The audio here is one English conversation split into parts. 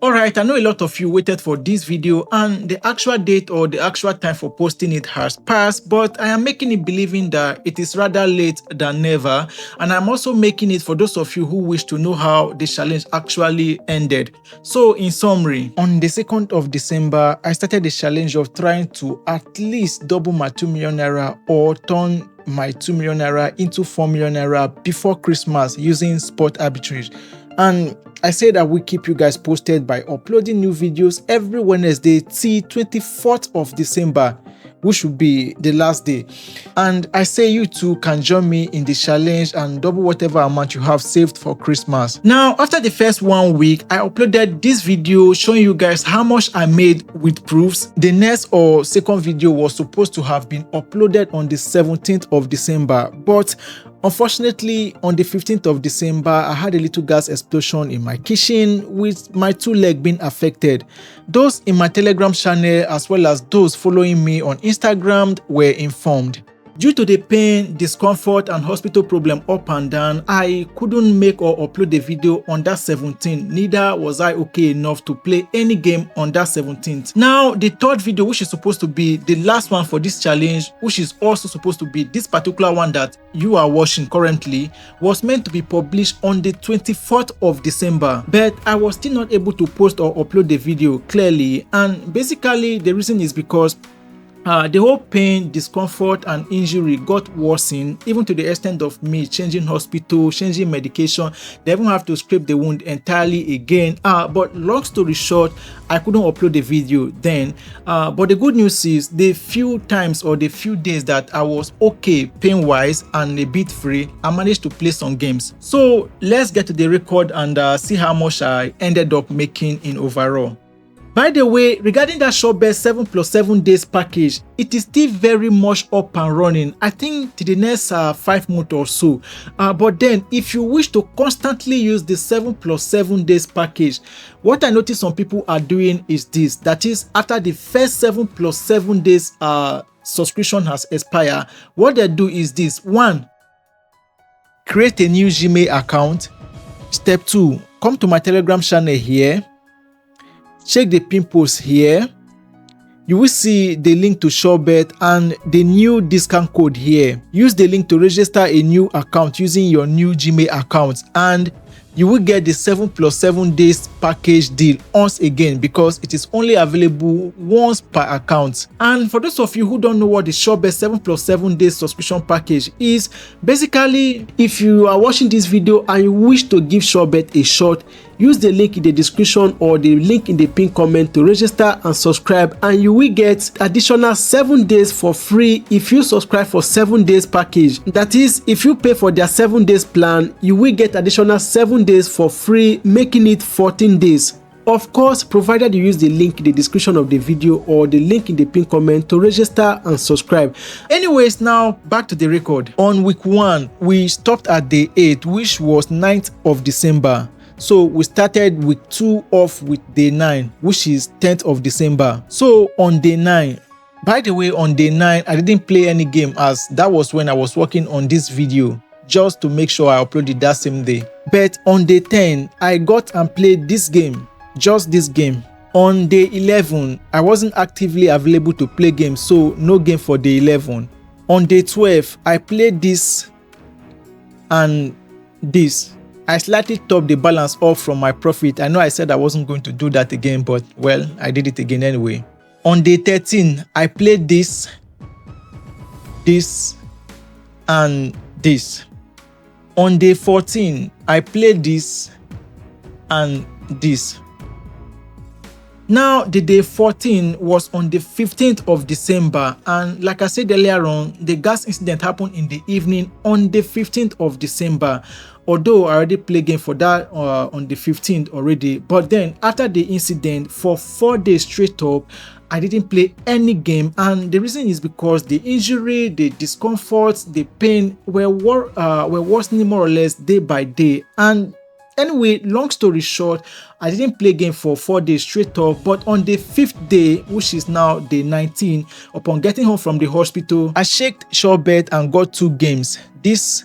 Alright, I know a lot of you waited for this video and the actual date or the actual time for posting it has passed, but I am making it believing that it is rather late than never, and I'm also making it for those of you who wish to know how the challenge actually ended. So in summary, on the 2nd of December, I started the challenge of trying to at least double my 2 million naira or turn my 2 million naira into 4 million naira before Christmas using spot arbitrage. And I said I will keep you guys posted by uploading new videos every Wednesday till 24th of December, which will be the last day. And I say you too can join me in the challenge and double whatever amount you have saved for Christmas. Now, after the first 1 week, I uploaded this video showing you guys how much I made with proofs. The next or second video was supposed to have been uploaded on the 17th of December, but unfortunately, on the 15th of December, I had a little gas explosion in my kitchen with my 2 legs being affected. Those in my Telegram channel as well as those following me on Instagram were informed. Due to the pain, discomfort and hospital problem up and down, I couldn't make or upload the video on that 17th. Neither was I okay enough to play any game on that 17th. Now, the third video, which is supposed to be the last one for this challenge, which is also supposed to be this particular one that you are watching currently, was meant to be published on the 24th of December. But I was still not able to post or upload the video clearly, and basically the reason is because the whole pain, discomfort and injury got worsened, even to the extent of me changing hospital, changing medication. They even have to scrape the wound entirely again. But long story short, I couldn't upload the video then. But the good news is the few times or the few days that I was okay pain wise and a bit free, I managed to play some games. So let's get to the record and see how much I ended up making in overall. By the way, regarding that Surebt 7+7 days package, it is still very much up and running. I think to the next 5 months or so. But then, if you wish to constantly use the 7+7 days package, what I notice some people are doing is this. That is, after the first 7+7 days subscription has expired, what they do is this. 1. Create a new Gmail account. Step 2. Come to my Telegram channel here. Check the pin post here. You will see the link to Surebt and the new discount code here. Use the link to register a new account using your new Gmail account, and you will get the 7+7 days package deal once again, because it is only available once per account. And for those of you who don't know what the Surebt 7+7 days subscription package is, basically, if you are watching this video and you wish to give Surebt a shot, use the link in the description or the link in the pinned comment to register and subscribe, and you will get additional 7 days for free if you subscribe for 7 days package. That is, if you pay for their 7 days plan, you will get additional 7 days for free, making it 14 days. Of course, provided you use the link in the description of the video or the link in the pinned comment to register and subscribe. Anyways, now back to the record. On week 1, we stopped at day 8, which was 9th of December. So we started week 2 off with day 9, which is 10th of December. So on day 9, by the way, on day 9, I didn't play any game, as that was when I was working on this video, just to make sure I uploaded that same day. But on day 10, I got and played this game, just this game. On day 11, I wasn't actively available to play games, so no game for day 11. On day 12, I played this and this. I slightly topped the balance off from my profit. I know I said I wasn't going to do that again, but well, I did it again anyway. On day 13, I played this, and this. On day 14, I played this and this. Now, the day 14 was on the 15th of December, and like I said earlier on, the gas incident happened in the evening on the 15th of December. Although I already played game for that on the 15th already, but then after the incident, for 4 days straight up, I didn't play any game, and the reason is because the injury, the discomfort, the pain were worsening more or less day by day. And anyway, long story short, I didn't play game for 4 days straight up, but on the 5th day, which is now day 19, upon getting home from the hospital, I checked Surebt and got 2 games, this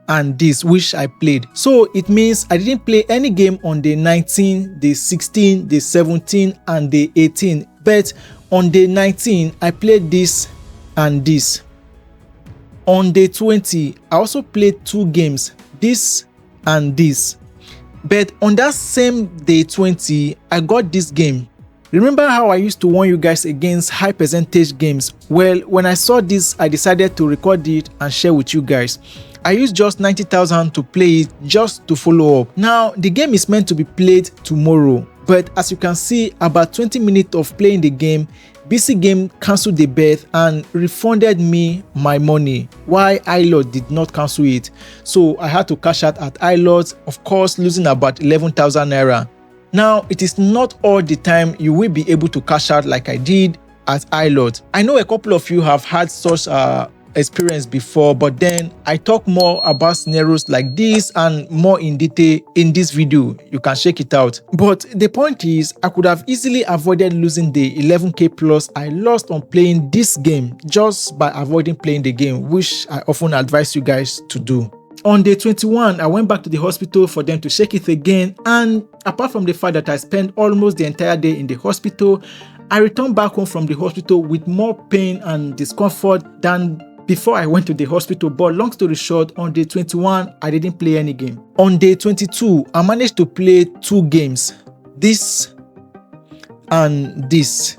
and this, which I played. So it means I didn't play any game on day 19, day 16, day 17, and day 18. But on day 19, I played this and this. On day 20, I also played 2 games, this and this. But on that same day 20, I got this game. Remember how I used to warn you guys against high percentage games? Well, when I saw this, I decided to record it and share with you guys. I used just 90,000 to play it just to follow up. Now, the game is meant to be played tomorrow, but as you can see, about 20 minutes of playing the game, BC Game cancelled the bet and refunded me my money, while iLot did not cancel it. So I had to cash out at iLot, of course losing about 11,000 naira. Now, it is not all the time you will be able to cash out like I did at iLot. I know a couple of you have had such experience before, but then I talk more about scenarios like this and more in detail in this video. You can check it out. But the point is, I could have easily avoided losing the 11k plus I lost on playing this game just by avoiding playing the game, which I often advise you guys to do. On day 21, I went back to the hospital for them to check it again, and apart from the fact that I spent almost the entire day in the hospital, I returned back home from the hospital with more pain and discomfort than before I went to the hospital. But long story short, on day 21, I didn't play any game. On day 22, I managed to play 2 games, this and this.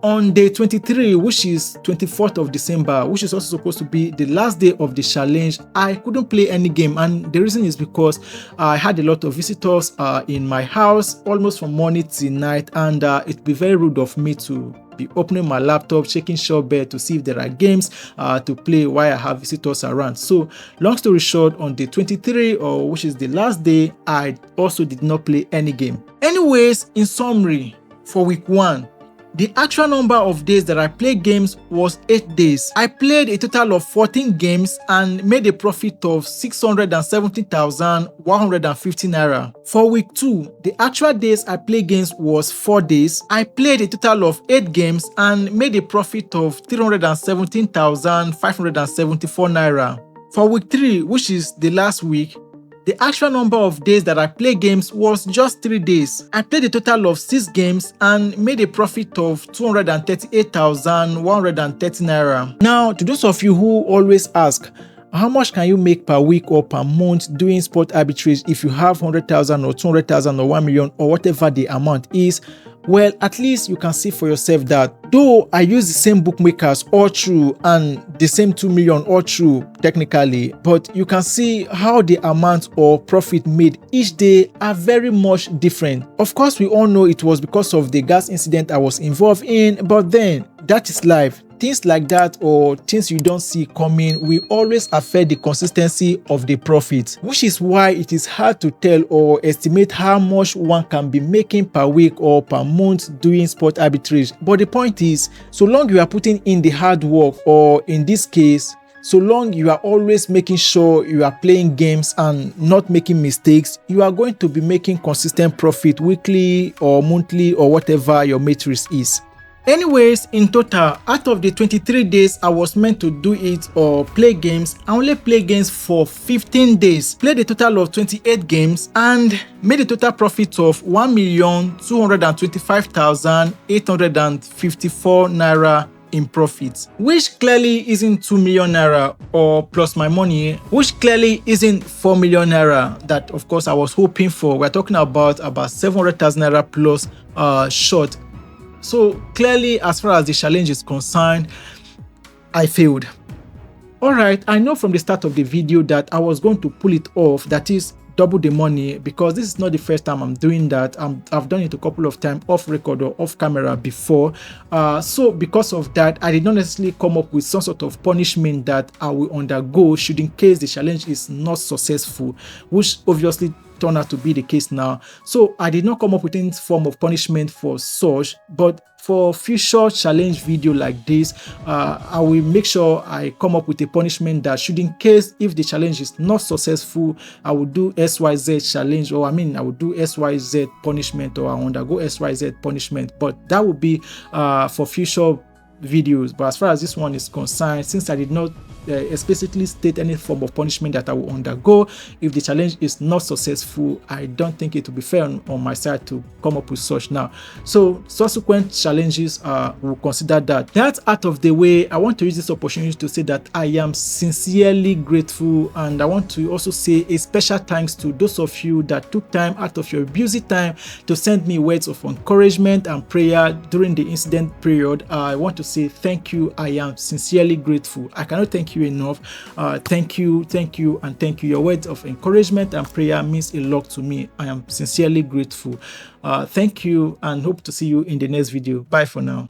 On day 23, which is 24th of December, which is also supposed to be the last day of the challenge, I couldn't play any game, and the reason is because I had a lot of visitors in my house almost from morning till night, and it'd be very rude of me to be opening my laptop, checking Surebt to see if there are games to play while I have visitors around. So long story short, on day 23, or which is the last day, I also did not play any game. Anyways, in summary, for week 1, the actual number of days that I played games was 8 days. I played a total of 14 games and made a profit of 670,150 naira. For week 2, the actual days I played games was 4 days. I played a total of 8 games and made a profit of 317,574 naira. For week 3, which is the last week, the actual number of days that I played games was just 3 days. I played a total of 6 games and made a profit of 238,130 naira. Now, to those of you who always ask, how much can you make per week or per month doing sport arbitrage if you have 100,000 or 200,000 or 1 million or whatever the amount is? Well, at least you can see for yourself that though I use the same bookmakers all through and the same 2 million all through technically, but you can see how the amount or profit made each day are very much different. Of course, we all know it was because of the gas incident I was involved in, but then that is life. Things like that or things you don't see coming will always affect the consistency of the profit, which is why it is hard to tell or estimate how much one can be making per week or per month doing sport arbitrage. But the point is, so long you are putting in the hard work, or in this case, so long you are always making sure you are playing games and not making mistakes, you are going to be making consistent profit weekly or monthly or whatever your matrix is. Anyways, in total, out of the 23 days I was meant to do it or play games, I only played games for 15 days, played a total of 28 games and made a total profit of 1,225,854 naira in profit, which clearly isn't 2 million naira or plus my money, which clearly isn't 4 million naira that of course I was hoping for. We're talking about 700,000 naira plus short. So clearly, as far as the challenge is concerned, I failed. Alright, I know from the start of the video that I was going to pull it off, that is double the money, because this is not the first time I'm doing that. I've done it a couple of times off record or off camera before. So because of that, I did not necessarily come up with some sort of punishment that I will undergo should in case the challenge is not successful, which obviously turned out to be the case now. So I did not come up with any form of punishment for such, but for future challenge video like this, I will make sure I come up with a punishment that should in case if the challenge is not successful, I will do XYZ challenge, or I will do XYZ punishment, or I undergo XYZ punishment, but that will be for future videos. But as far as this one is concerned, since I did not explicitly state any form of punishment that I will undergo if the challenge is not successful. I don't think it will be fair on my side to come up with such now. So subsequent challenges, we'll consider that. That's out of the way. I want to use this opportunity to say that I am sincerely grateful, and I want to also say a special thanks to those of you that took time out of your busy time to send me words of encouragement and prayer during the incident period. I want to say thank you. I am sincerely grateful. I cannot thank you enough. Thank you, and thank you. Your words of encouragement and prayer means a lot to me. I am sincerely grateful. Thank you, and hope to see you in the next video. Bye for now.